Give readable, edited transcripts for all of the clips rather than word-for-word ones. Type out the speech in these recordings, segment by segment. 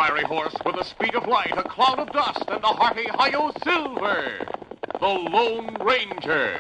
fiery horse with the speed of light, a cloud of dust, and a hearty hi-yo silver, the Lone Ranger.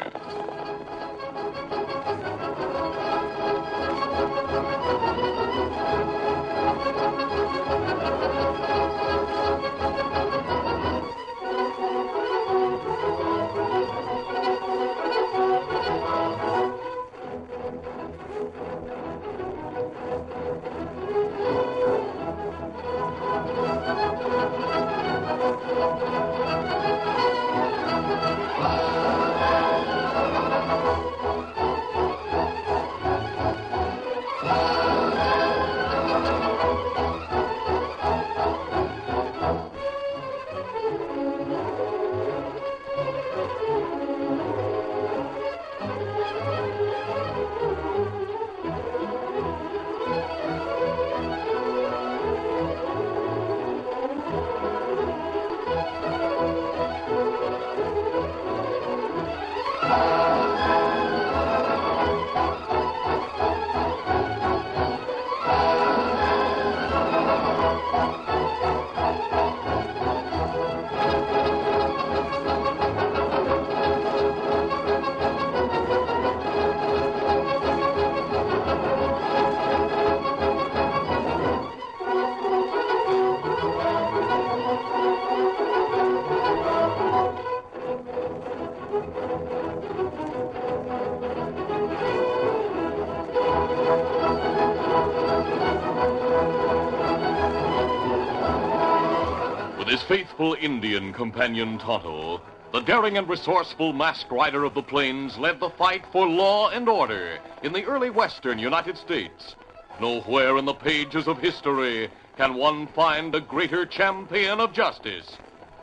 His faithful Indian companion Tonto, the daring and resourceful masked rider of the plains, led the fight for law and order in the early western United States. Nowhere in the pages of history can one find a greater champion of justice.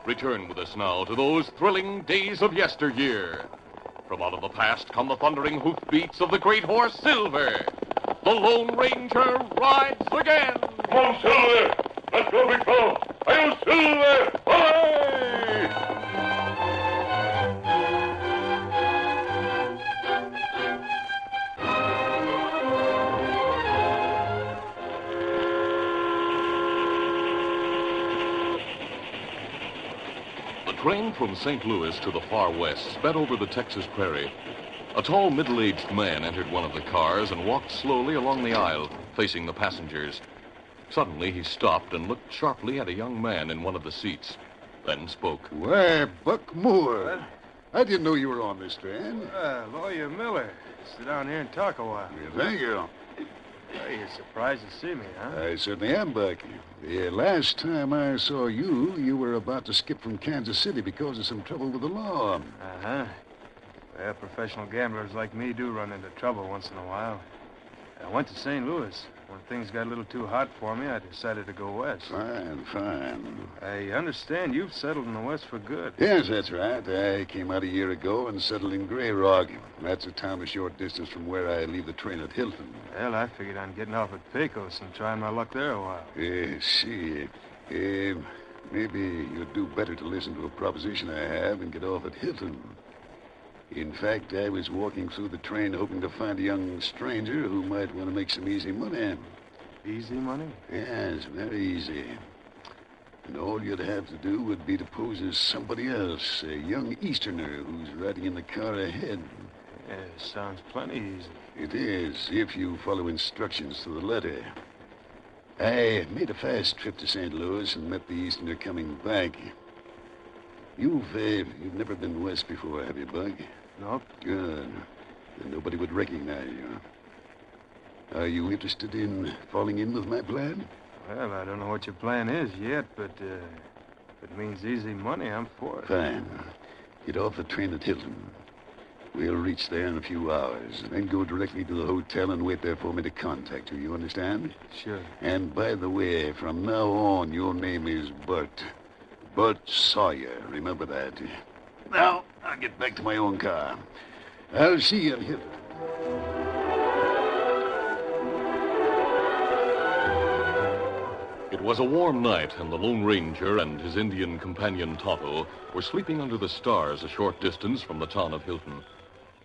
Return with us now to those thrilling days of yesteryear. From out of the past come the thundering hoofbeats of the great horse Silver. The Lone Ranger rides again. Come on, Silver! Let's go, big fellow! Hi-yo, Silver! Away! The train from St. Louis to the far west sped over the Texas prairie. A tall, middle-aged man entered one of the cars and walked slowly along the aisle, facing the passengers. Suddenly, he stopped and looked sharply at a young man in one of the seats, then spoke. Why, Buck Moore. What? I didn't know you were on this train. Lawyer Miller. Sit down here and talk a while. Thank you. Well, you're surprised to see me, huh? I certainly am, Buck. The last time I saw you, you were about to skip from Kansas City because of some trouble with the law. Uh-huh. Well, professional gamblers like me do run into trouble once in a while. I went to St. Louis. When things got a little too hot for me, I decided to go west. Fine. I understand you've settled in the west for good. Yes, that's right. I came out a year ago and settled in Grey Rock. That's a town a short distance from where I leave the train at Hilton. Well, I figured on getting off at Pecos and trying my luck there a while. Maybe you'd do better to listen to a proposition I have and get off at Hilton. In fact, I was walking through the train hoping to find a young stranger who might want to make some easy money. Easy money? Yes, very easy. And all you'd have to do would be to pose as somebody else, a young Easterner who's riding in the car ahead. Yeah, sounds plenty easy. It is, if you follow instructions to the letter. I made a fast trip to St. Louis and met the Easterner coming back. You've never been west before, have you, Bug? Nope. Good. Then nobody would recognize you. Are you interested in falling in with my plan? Well, I don't know what your plan is yet, but if it means easy money, I'm for it. Fine. Get off the train at Hilton. We'll reach there in a few hours, then go directly to the hotel and wait there for me to contact you. You understand? Sure. And by the way, from now on, your name is Bert. Bert Sawyer. Remember that. Now, I'll get back to my own car. I'll see you at Hilton. It was a warm night, and the Lone Ranger and his Indian companion Tonto were sleeping under the stars a short distance from the town of Hilton.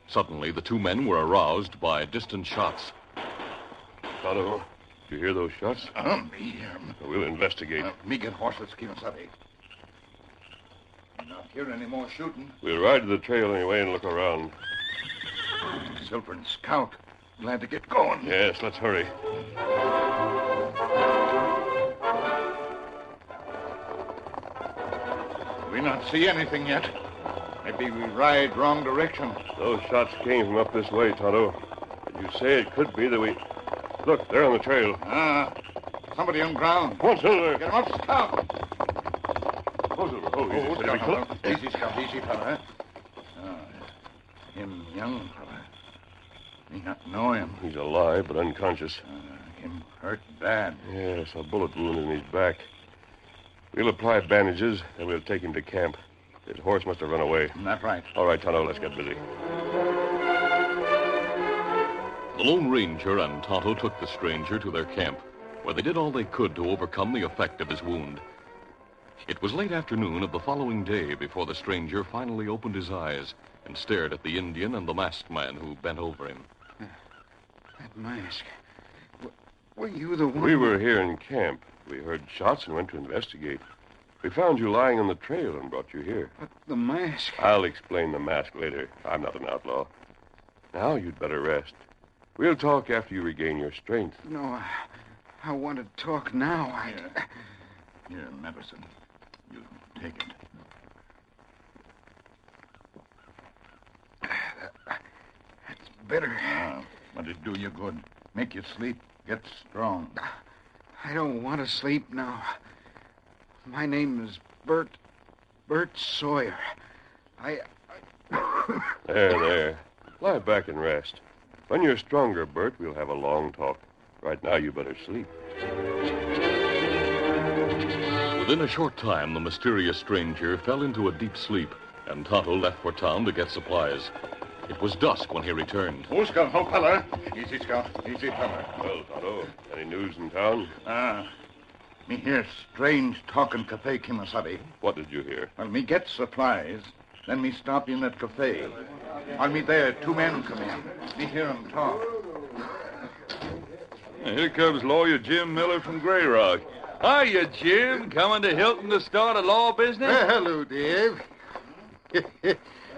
Suddenly, the two men were aroused by distant shots. Tonto, You hear those shots? Me hear 'em. We'll investigate. Me get horses, Kimasabi. Not hear any more shooting. We'll ride to the trail anyway and look around. Silver and Scout. Glad to get going. Yes, let's hurry. We not see anything yet. Maybe we ride wrong direction. Those shots came from up this way, Tonto. Did you say it could be that we... Look, they're on the trail. Somebody on ground. Come on, Silver. Get him up, Scout. Oh, Silver. Oh, easy, steady, fella. Easy, Scout. Easy, fella. Him young fella. Me not know him. He's alive, but unconscious. Him hurt bad. Yes, a bullet wound in his back. We'll apply bandages, and we'll take him to camp. His horse must have run away. That's right. All right, Tonto, let's get busy. The Lone Ranger and Tonto took the stranger to their camp, where they did all they could to overcome the effect of his wound. It was late afternoon of the following day before the stranger finally opened his eyes and stared at the Indian and the masked man who bent over him. That mask. Were you the one? We were here in camp. We heard shots and went to investigate. We found you lying on the trail and brought you here. But the mask. I'll explain the mask later. I'm not an outlaw. Now you'd better rest. We'll talk after you regain your strength. No, I want to talk now. Here, medicine. You take it. That's better. But it do you good. Make you sleep. Get strong. I don't want to sleep now. My name is Bert Sawyer. There. Lie back and rest. When you're stronger, Bert, we'll have a long talk. Right now, you better sleep. Within a short time, the mysterious stranger fell into a deep sleep, and Tonto left for town to get supplies. It was dusk when he returned. Oh, Scout. Oh, fella. Easy, Scout. Easy, fella. Well, Tonto, any news in town? Me hear strange talk in Cafe Kimasabi. What did you hear? Well, me get supplies. Then me stop in at cafe. While me there, two men come in. Me hear 'em talk. Here comes Lawyer Jim Miller from Grey Rock. Hiya, Jim. Coming to Hilton to start a law business? Hello, Dave.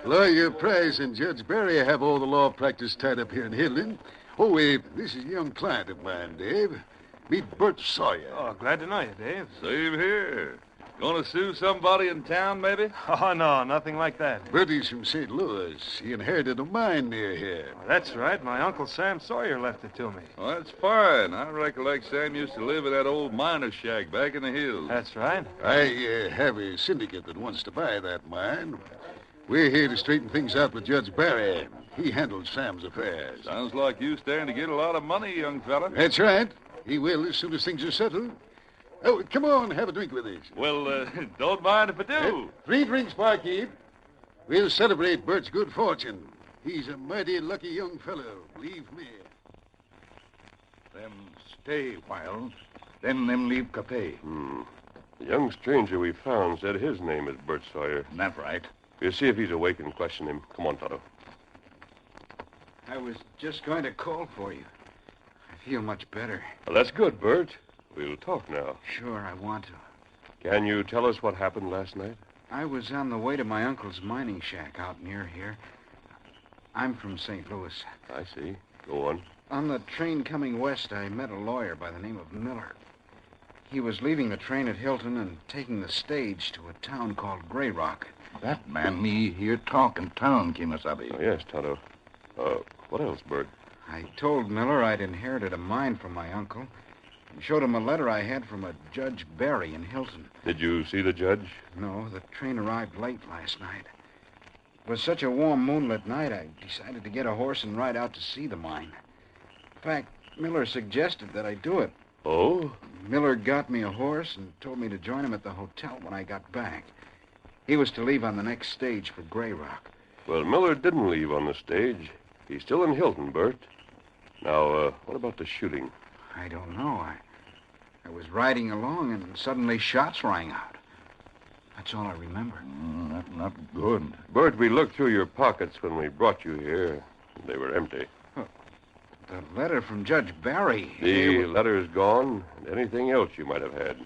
Lawyer Price and Judge Barry have all the law practice tied up here in Hilton. Oh, this is a young client of mine, Dave. Meet Bert Sawyer. Oh, glad to know you, Dave. Same here. Gonna sue somebody in town, maybe? Oh, no, nothing like that. Bertie's from St. Louis. He inherited a mine near here. Oh, that's right. My Uncle Sam Sawyer left it to me. Well, that's fine. I recollect Sam used to live in that old miner's shack back in the hills. That's right. I have a syndicate that wants to buy that mine. We're here to straighten things out with Judge Barry. He handles Sam's affairs. Sounds like you stand to get a lot of money, young fella. That's right. He will as soon as things are settled. Oh, come on, have a drink with us. Well, don't mind if I do. 3 drinks, barkeep. We'll celebrate Bert's good fortune. He's a mighty lucky young fellow, believe me. Them stay while, then them leave cafe. The young stranger we found said his name is Bert Sawyer. That's right. We'll see if he's awake and question him. Come on, Tonto. I was just going to call for you. I feel much better. Well, that's good, Bert. We'll talk now. Sure, I want to. Can you tell us what happened last night? I was on the way to my uncle's mining shack out near here. I'm from St. Louis. I see. Go on. On the train coming west, I met a lawyer by the name of Miller. He was leaving the train at Hilton and taking the stage to a town called Grey Rock. That man me hear talk in town, Kimasabi. Oh, yes, Tonto. What else, Bert? I told Miller I'd inherited a mine from my uncle and showed him a letter I had from a Judge Barry in Hilton. Did you see the judge? No, the train arrived late last night. It was such a warm moonlit night, I decided to get a horse and ride out to see the mine. In fact, Miller suggested that I do it. Oh? Miller got me a horse and told me to join him at the hotel when I got back. He was to leave on the next stage for Grey Rock. Well, Miller didn't leave on the stage. He's still in Hilton, Bert. Now, what about the shooting? I don't know. I was riding along and suddenly shots rang out. That's all I remember. That's not good. Bert, we looked through your pockets when we brought you here. They were empty. The letter from Judge Barry. The letter's gone, and anything else you might have had.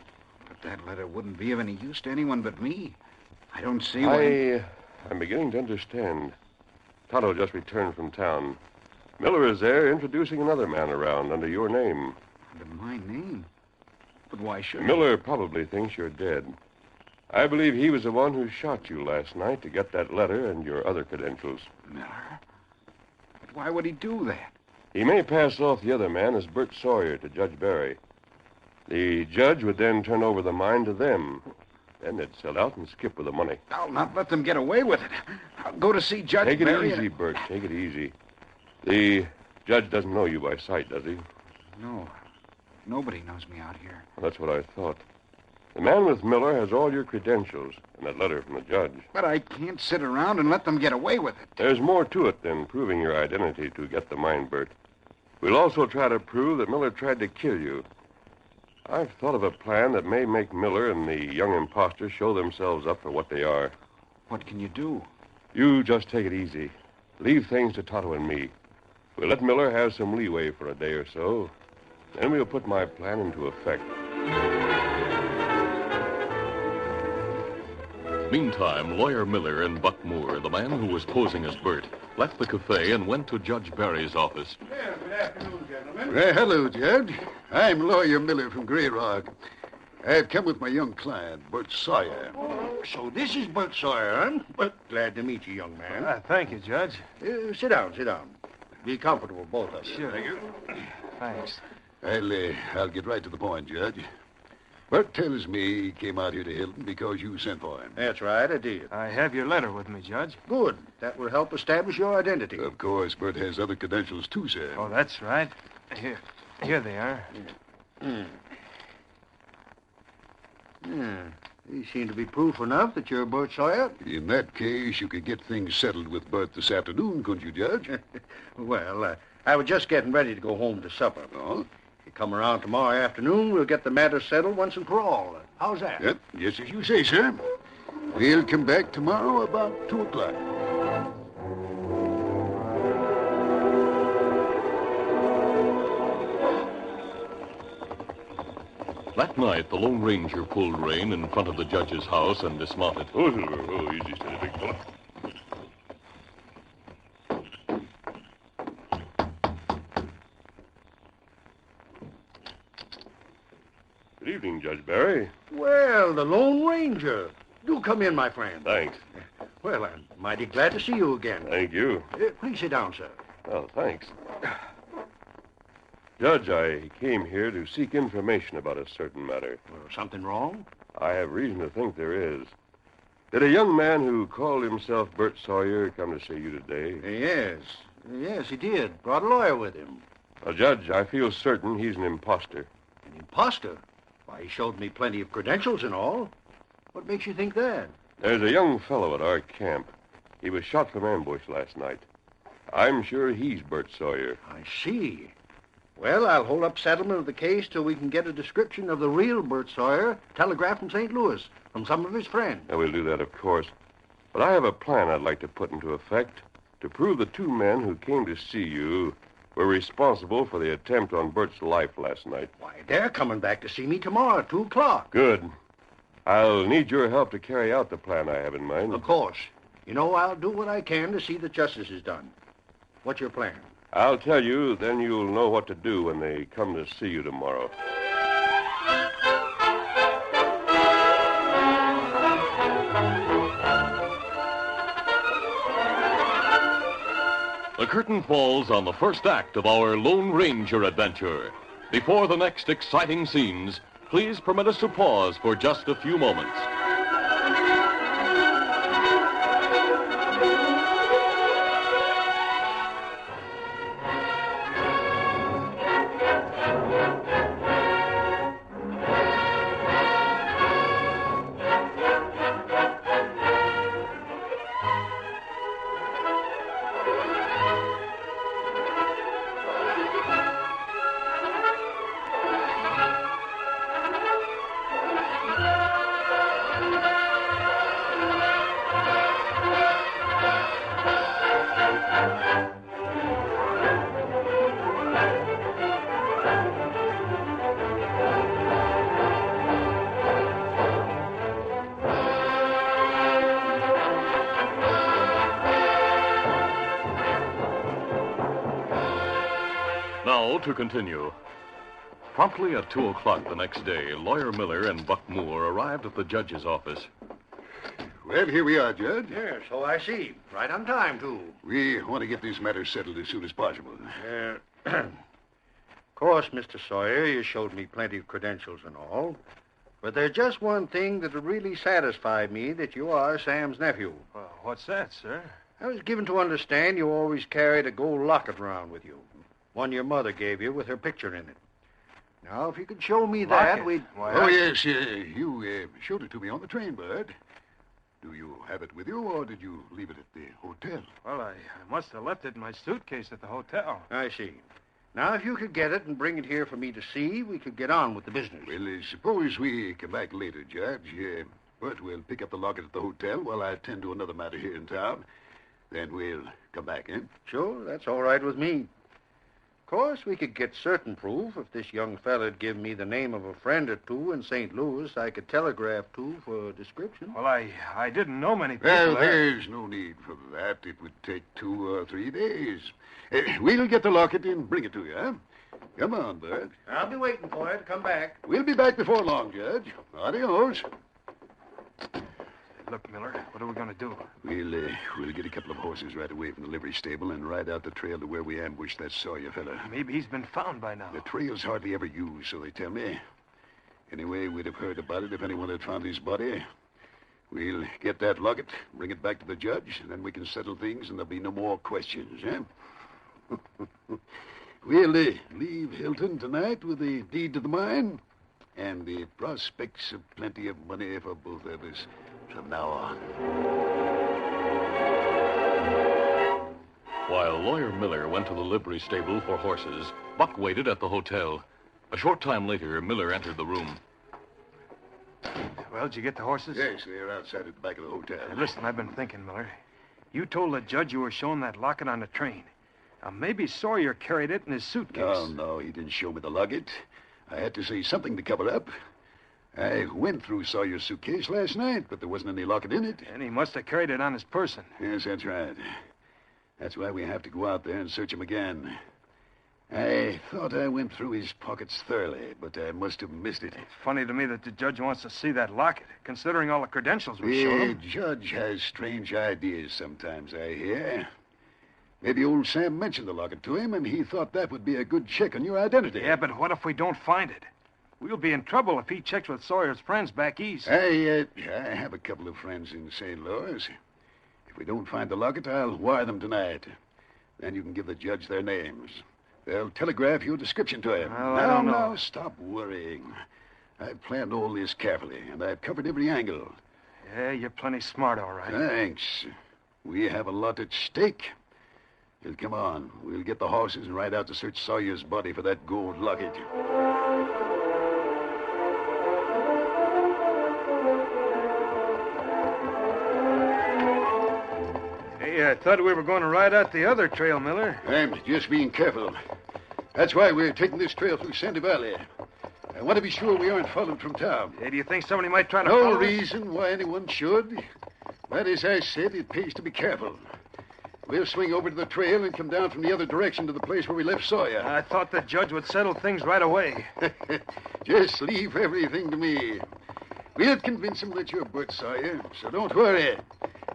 But that letter wouldn't be of any use to anyone but me. I don't see why... I'm beginning to understand. Tonto just returned from town. Miller is there introducing another man around under your name. Under my name? But why should Miller probably thinks you're dead. I believe he was the one who shot you last night to get that letter and your other credentials. Miller? But why would he do that? He may pass off the other man as Bert Sawyer to Judge Barry. The judge would then turn over the mine to them. Then they'd sell out and skip with the money. I'll not let them get away with it. I'll go to see Judge Take it Barry. easy, Bert. Take it easy. The judge doesn't know you by sight, does he? No. Nobody knows me out here. Well, that's what I thought. The man with Miller has all your credentials and that letter from the judge. But I can't sit around and let them get away with it. There's more to it than proving your identity to get the mine, Bert. We'll also try to prove that Miller tried to kill you. I've thought of a plan that may make Miller and the young imposter show themselves up for what they are. What can you do? You just take it easy. Leave things to Tonto and me. We'll let Miller have some leeway for a day or so. Then we'll put my plan into effect. Meantime, Lawyer Miller and Buck Moore, the man who was posing as Bert, left the cafe and went to Judge Barry's office. Good afternoon, gentlemen. Well, hello, Judge. I'm Lawyer Miller from Grey Rock. I've come with my young client, Bert Sawyer. So this is Bert Sawyer, huh? Well, glad to meet you, young man. Thank you, Judge. Sit down, sit down. Be comfortable, both of you. Sure. Thank you. Thanks. I'll get right to the point, Judge. Bert tells me he came out here to Hilton because you sent for him. That's right, I did. I have your letter with me, Judge. Good. That will help establish your identity. Of course, Bert has other credentials too, sir. Oh, that's right. Here they are. These seem to be proof enough that you're Bert Sawyer. In that case, you could get things settled with Bert this afternoon, couldn't you, Judge? Well, I was just getting ready to go home to supper. Oh? You come around tomorrow afternoon, we'll get the matter settled once and for all. How's that? Yep, just as you say, sir. We'll come back tomorrow about 2 o'clock. That night, the Lone Ranger pulled rein in front of the judge's house and dismounted. Oh, easy, steady, big fella. Good evening, Judge Barry. Well, the Lone Ranger. Do come in, my friend. Thanks. Well, I'm mighty glad to see you again. Thank you. Please sit down, sir. Oh, thanks. Judge, I came here to seek information about a certain matter. Something wrong? I have reason to think there is. Did a young man who called himself Bert Sawyer come to see you today? Yes, he did. Brought a lawyer with him. Well, Judge, I feel certain he's an imposter. An imposter? Why, he showed me plenty of credentials and all. What makes you think that? There's a young fellow at our camp. He was shot from ambush last night. I'm sure he's Bert Sawyer. I see. Well, I'll hold up settlement of the case till we can get a description of the real Bert Sawyer telegraphed from St. Louis from some of his friends. Yeah, we'll do that, of course. But I have a plan I'd like to put into effect to prove the 2 men who came to see you were responsible for the attempt on Bert's life last night. Why, they're coming back to see me tomorrow at 2 o'clock. Good. I'll need your help to carry out the plan I have in mind. Of course. You know, I'll do what I can to see that justice is done. What's your plan? I'll tell you, then you'll know what to do when they come to see you tomorrow. The curtain falls on the first act of our Lone Ranger adventure. Before the next exciting scenes, please permit us to pause for just a few moments. to continue. Promptly at 2 o'clock the next day, Lawyer Miller and Buck Moore arrived at the judge's office. Well, here we are, Judge. Yes, so I see. Right on time, too. We want to get this matter settled as soon as possible. Of course, Mr. Sawyer, you showed me plenty of credentials and all. But there's just one thing that'll really satisfy me, that you are Sam's nephew. Well, what's that, sir? I was given to understand you always carried a gold locket around with you. One your mother gave you with her picture in it. Now, if you could show me that, Locket? we'd... Oh, yes, you showed it to me on the train, Bud. Do you have it with you, or did you leave it at the hotel? Well, I must have left it in my suitcase at the hotel. I see. Now, if you could get it and bring it here for me to see, we could get on with the business. Well, suppose we come back later, Judge. Bert will pick up the locket at the hotel while I attend to another matter here in town. Then we'll come back in. Sure, that's all right with me. Of course, we could get certain proof. If this young fella'd give me the name of a friend or two in St. Louis, I could telegraph to for a description. Well, I didn't know many people. Well, there's no need for that. It would take 2 or 3 days. We'll get the locket and bring it to you, huh? Come on, Bert. I'll be waiting for you to come back. We'll be back before long, Judge. Adios. Look, Miller, what are we going to do? We'll get a couple of horses right away from the livery stable and ride out the trail to where we ambushed that Sawyer fella. Maybe he's been found by now. The trail's hardly ever used, so they tell me. Anyway, we'd have heard about it if anyone had found his body. We'll get that locket, bring it back to the judge, and then we can settle things and there'll be no more questions, huh? We'll leave Hilton tonight with the deed to the mine and the prospects of plenty of money for both of us from now on. While Lawyer Miller went to the livery stable for horses, Buck waited at the hotel. A short time later, Miller entered the room. Well, did you get the horses? Yes, they're outside at the back of the hotel. Listen, I've been thinking, Miller. You told the judge you were showing that locket on the train. Now, maybe Sawyer carried it in his suitcase. No, he didn't show me the locket. I had to say something to cover up. I went through Sawyer's suitcase last night, but there wasn't any locket in it. And he must have carried it on his person. Yes, that's right. That's why we have to go out there and search him again. I thought I went through his pockets thoroughly, but I must have missed it. It's funny to me that the judge wants to see that locket, considering all the credentials we showed him. The judge has strange ideas sometimes, I hear. Maybe old Sam mentioned the locket to him, and he thought that would be a good check on your identity. Yeah, but what if we don't find it? We'll be in trouble if he checks with Sawyer's friends back east. I have a couple of friends in St. Louis. If we don't find the locket, I'll wire them tonight. Then you can give the judge their names. They'll telegraph your description to him. Well, I don't know. Now, stop worrying. I've planned all this carefully, and I've covered every angle. Yeah, you're plenty smart, all right. Thanks. We have a lot at stake. Well, come on. We'll get the horses and ride out to search Sawyer's body for that gold locket. Hey, I thought we were going to ride out the other trail, Miller. I'm just being careful. That's why we're taking this trail through Sandy Valley. I want to be sure we aren't followed from town. Hey, do you think somebody might try to No follow us? reason why anyone should. But as I said, it pays to be careful. We'll swing over to the trail and come down from the other direction to the place where we left Sawyer. I thought the judge would settle things right away. Just leave everything to me. We'll convince him that you're Bert Sawyer, so don't worry.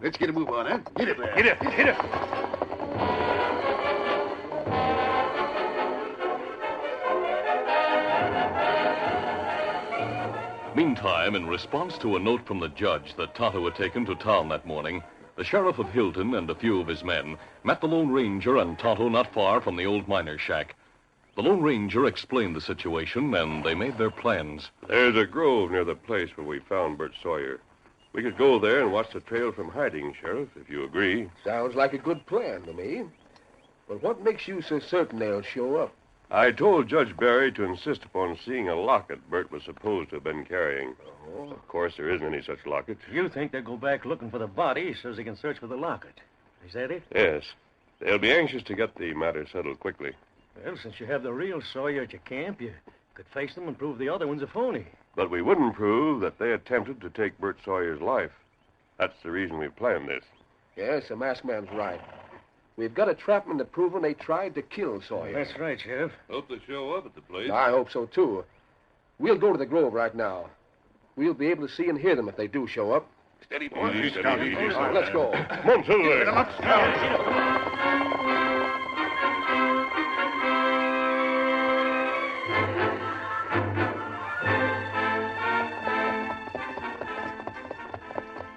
Let's get a move on, huh? Get it there. Hit it, hit it. Meantime, in response to a note from the judge that Tonto had taken to town that morning, the sheriff of Hilton and a few of his men met the Lone Ranger and Tonto not far from the old miner's shack. The Lone Ranger explained the situation, and they made their plans. There's a grove near the place where we found Bert Sawyer. We could go there and watch the trail from hiding, Sheriff, if you agree. Sounds like a good plan to me. But what makes you so certain they'll show up? I told Judge Barry to insist upon seeing a locket Bert was supposed to have been carrying. Oh. Of course, there isn't any such locket. You think they'll go back looking for the body so they can search for the locket. Is that it? Yes. They'll be anxious to get the matter settled quickly. Well, since you have the real Sawyer at your camp, you could face them and prove the other one's a phony. But we wouldn't prove that they attempted to take Bert Sawyer's life. That's the reason we planned this. Yes, the masked man's right. We've got to trap them into proving they tried to kill Sawyer. That's right, Sheriff. Hope they show up at the place. I hope so, too. We'll go to the Grove right now. We'll be able to see and hear them if they do show up. Steady, boy. Easy, All right, let's go. Come on, Silver.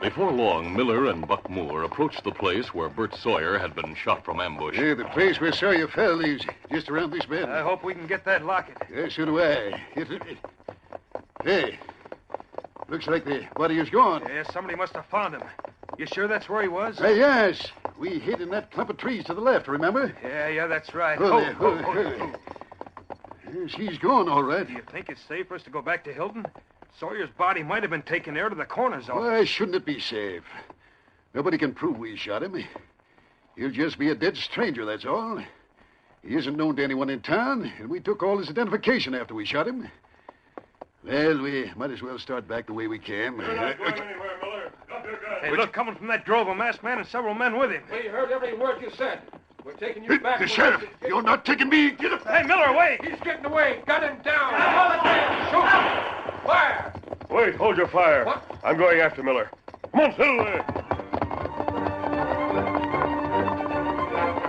Before long, Miller and Buck Moore approached the place where Bert Sawyer had been shot from ambush. Yeah, the place where Sawyer fell is just around this bend. I hope we can get that locket. Yeah, so do I. Hey, looks like the body is gone. Yeah, somebody must have found him. You sure that's where he was? Yes. We hid in that clump of trees to the left, remember? Yeah, that's right. Oh, there, oh. Yes, he's gone, all right. Do you think it's safe for us to go back to Hilton? Sawyer's body might have been taken there to the coroner's office. Why shouldn't it be safe? Nobody can prove we shot him. He'll just be a dead stranger, that's all. He isn't known to anyone in town, and we took all his identification after we shot him. Well, we might as well start back the way we came. You're not going anywhere, Miller. Drop your gun. Hey, look, coming from that grove, a masked man and several men with him. We heard every word you said. We're taking you back. The sheriff, you're not taking me. Get up. Hey, Miller, wait! He's getting away. Got him down. Shoot him. Fire. Wait, hold your fire. What? I'm going after Miller. Come on, Silver.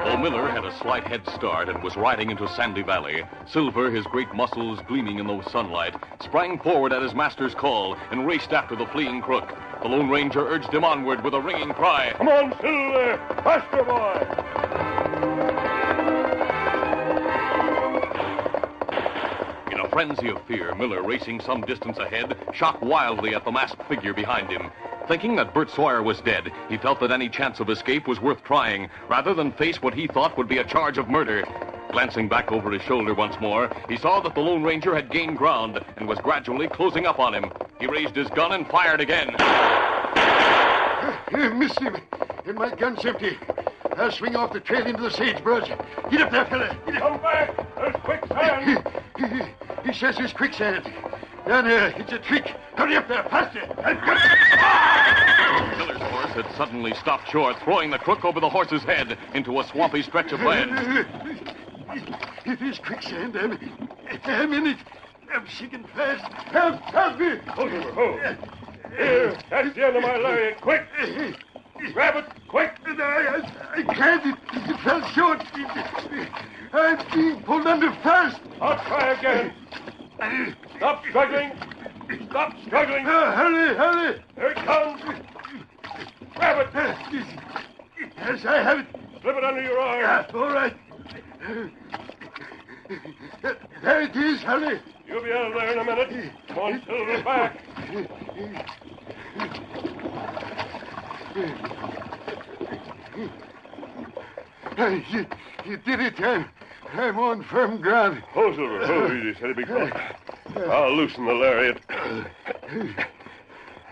Though Miller had a slight head start and was riding into Sandy Valley, Silver, his great muscles gleaming in the sunlight, sprang forward at his master's call and raced after the fleeing crook. The Lone Ranger urged him onward with a ringing cry. Come on, Silver. Faster, boy. In a frenzy of fear, Miller, racing some distance ahead, shot wildly at the masked figure behind him. Thinking that Bert Sawyer was dead, he felt that any chance of escape was worth trying, rather than face what he thought would be a charge of murder. Glancing back over his shoulder once more, he saw that the Lone Ranger had gained ground and was gradually closing up on him. He raised his gun and fired again. Missed him, and my gun's empty. I'll swing off the trail into the sagebrush. Get up there, fella. Get up. Come back. There's quicksand. He says there's quicksand. Down there, it's a trick. Hurry up there, faster. Miller's horse had suddenly stopped short, throwing the crook over the horse's head into a swampy stretch of land. It is quicksand. I'm in it. I'm sinking fast. Help me. Hold him, hold. Here, that's the end of my lariat. Quick. Grab it, quick. I can't. It fell short. I'm being pulled under fast. I'll try again. Stop struggling. Stop struggling. Hurry. Here it comes. Grab it. Yes, I have it. Slip it under your arm. All right. There it is, hurry. You'll be out of there in a minute. Come on, Silver, back. You did it. I'm on firm ground. Oh, Silver. Oh, easy, steady, big fellow. I'll loosen the lariat.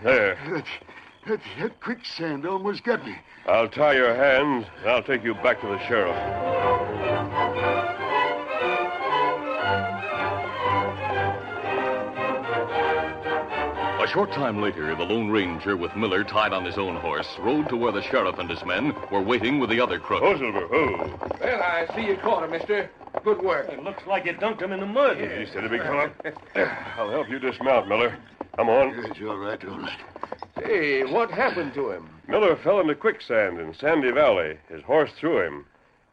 There. That quicksand almost got me. I'll tie your hands, and I'll take you back to the sheriff. A short time later, the Lone Ranger, with Miller tied on his own horse, rode to where the sheriff and his men were waiting with the other crook. Oh, Silver, oh. Well, I see you caught him, mister. Good work. It looks like you dunked him in the mud. Easy, steady, big fellow. I'll help you dismount, Miller. Come on. Yes, all right. Hey, what happened to him? Miller fell into quicksand in Sandy Valley. His horse threw him.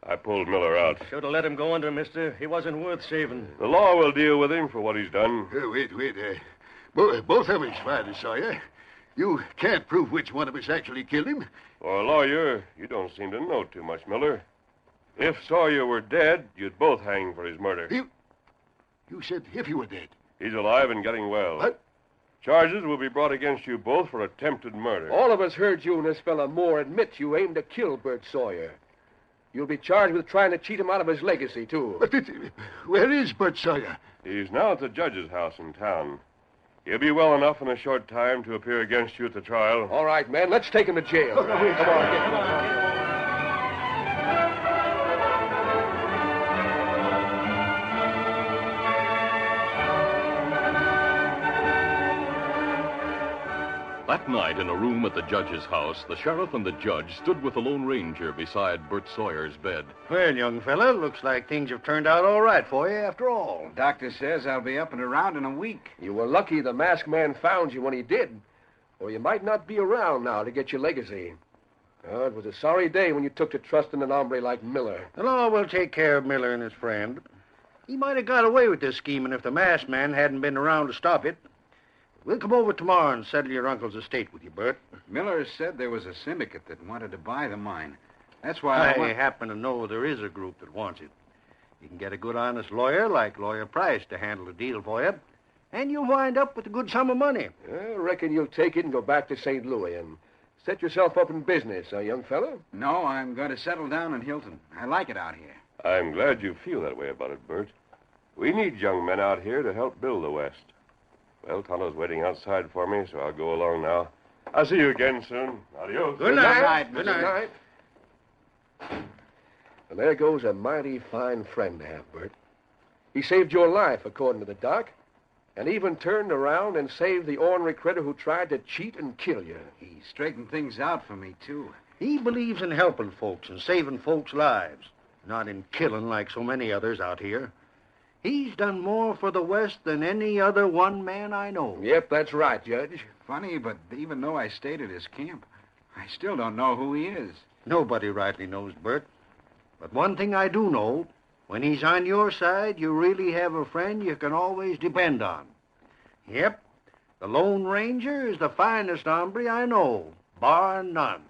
I pulled Miller out. Should have let him go under, mister. He wasn't worth saving. The law will deal with him for what he's done. Wait. Both of us fired Sawyer. You can't prove which one of us actually killed him. For a lawyer, you don't seem to know too much, Miller. If Sawyer were dead, you'd both hang for his murder. You said if he were dead. He's alive and getting well. What? Charges will be brought against you both for attempted murder. All of us heard you and this fella Moore admit you aimed to kill Bert Sawyer. You'll be charged with trying to cheat him out of his legacy, too. But where is Bert Sawyer? He's now at the judge's house in town. He'll be well enough in a short time to appear against you at the trial. All right, man, let's take him to jail. Come on, get him. That night, in a room at the judge's house, the sheriff and the judge stood with the Lone Ranger beside Bert Sawyer's bed. Well, young fella, looks like things have turned out all right for you after all. Doctor says I'll be up and around in a week. You were lucky the masked man found you when he did, or you might not be around now to get your legacy. Oh, it was a sorry day when you took to trusting an hombre like Miller. The law will take care of Miller and his friend. He might have got away with this scheming if the masked man hadn't been around to stop it. We'll come over tomorrow and settle your uncle's estate with you, Bert. Miller said there was a syndicate that wanted to buy the mine. That's why I happen to know there is a group that wants it. You can get a good, honest lawyer like Lawyer Price to handle the deal for you, and you'll wind up with a good sum of money. I reckon you'll take it and go back to St. Louis and set yourself up in business, young fella? No, I'm going to settle down in Hilton. I like it out here. I'm glad you feel that way about it, Bert. We need young men out here to help build the West. Well, Tonto's waiting outside for me, so I'll go along now. I'll see you again soon. Adios. Good night. Good night. And there goes a mighty fine friend to have, Bert. He saved your life, according to the doc, and even turned around and saved the ornery critter who tried to cheat and kill you. He straightened things out for me, too. He believes in helping folks and saving folks' lives, not in killing like so many others out here. He's done more for the West than any other one man I know. Yep, that's right, Judge. Funny, but even though I stayed at his camp, I still don't know who he is. Nobody rightly knows, Bert. But one thing I do know, when he's on your side, you really have a friend you can always depend on. Yep, the Lone Ranger is the finest hombre I know, bar none.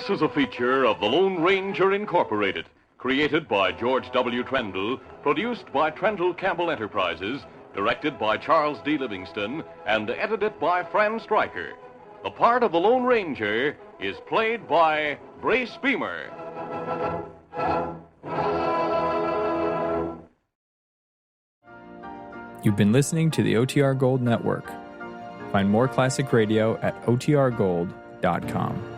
This is a feature of the Lone Ranger Incorporated, created by George W. Trendle, produced by Trendle Campbell Enterprises, directed by Charles D. Livingston, and edited by Fran Stryker. The part of the Lone Ranger is played by Brace Beamer. You've been listening to the OTR Gold Network. Find more classic radio at otrgold.com.